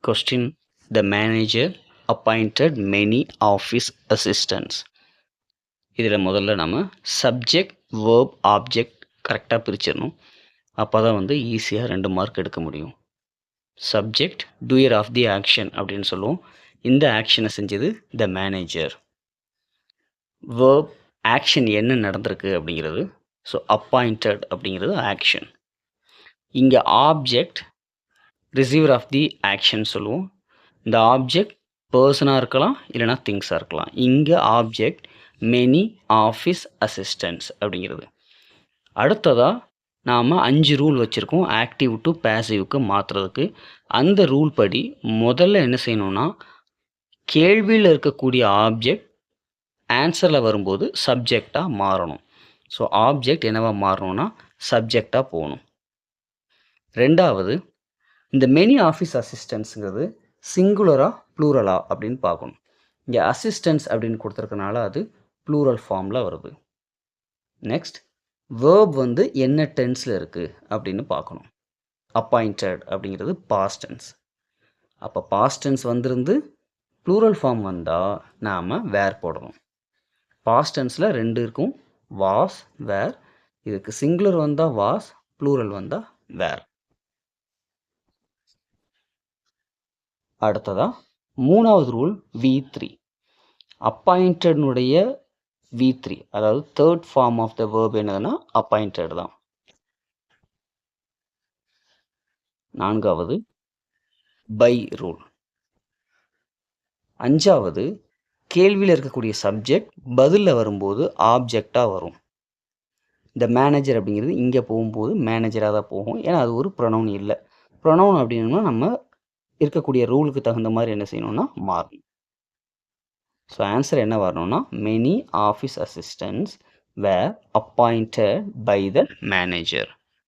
Question: The manager appointed many office assistants. இதில் முதல்ல நம்ம சப்ஜெக்ட் வேர்ப் ஆப்ஜெக்ட் கரெக்டாக பிரிச்சிடணும். அப்போ தான் ஈஸியாக 2 மார்க் எடுக்க முடியும். Subject doer of the action அப்படின்னு சொல்லுவோம். இந்த ஆக்ஷனை செஞ்சது த மேனேஜர். வேர்ப் ஆக்ஷன் என்ன நடந்திருக்கு அப்படிங்கிறது. ஸோ அப்பாயிண்டட் அப்படிங்கிறது ஆக்ஷன். இங்கே object receiver of the action சொல்லுவோம். இந்த ஆப்ஜெக்ட் பர்சனாக இருக்கலாம், இல்லைனா திங்ஸாக இருக்கலாம். இங்கே ஆப்ஜெக்ட் மெனி ஆஃபீஸ் அசிஸ்டன்ட்ஸ் அப்படிங்கிறது. அடுத்ததாக நாம் 5 ரூல் வச்சுருக்கோம் ஆக்டிவ் டு பேசிவ்க்கு மாற்றுறதுக்கு. அந்த ரூல் படி முதல்ல என்ன செய்யணும்னா, கேள்வியில் இருக்கக்கூடிய ஆப்ஜெக்ட் ஆன்சரில் வரும்போது சப்ஜெக்டாக மாறணும். ஸோ ஆப்ஜெக்ட் என்னவாக மாறணும்னா சப்ஜெக்டாக போகணும். ரெண்டாவது, இந்த மெனி ஆஃபீஸ் அசிஸ்டன்ஸுங்கிறது சிங்குலரா ப்ளூரலா அப்படின்னு பார்க்கணும். இங்கே அசிஸ்டன்ஸ் அப்படின்னு கொடுத்துருக்கனால அது ப்ளூரல் ஃபார்மில் வருது. நெக்ஸ்ட், வேர்ப் என்ன டென்ஸில் இருக்குது அப்படின்னு பார்க்கணும். அப்பாயிண்டட் அப்படிங்கிறது பாஸ்ட் டென்ஸ். அப்போ பாஸ்ட் டென்ஸ் வந்திருந்து ப்ளூரல் ஃபார்ம் வந்தால் நாம் வேர் போடணும். பாஸ்ட் டென்ஸில் 2 இருக்கும், வாஸ் வேர். இதுக்கு சிங்குலர் வந்தால் வாஸ், ப்ளூரல் வந்தால் வேர். அடுத்ததாக 3வது ரூல் V3. அப்பாயிண்டட்னுடைய V3, அதாவது third form of the verb என்னதுன்னா அப்பாயிண்டட் தான். 4வது பை ரூல். 5வது கேள்வியில் இருக்கக்கூடிய சப்ஜெக்ட் பதிலில் வரும்போது ஆப்ஜெக்டாக வரும். இந்த மேனேஜர் அப்படிங்கிறது இங்கே போகும்போது மேனேஜராக தான் போகும், ஏன்னா அது ஒரு ப்ரொனவுன் இல்லை. ப்ரொனவுன் அப்படின்னா நம்ம இருக்கக்கூடிய ரூலுக்கு தகுந்த மாதிரி என்ன செய்யணும்னா மாறணும். ஸோ ஆன்சர் என்ன வரணும்னா many office assistants were appointed by the manager.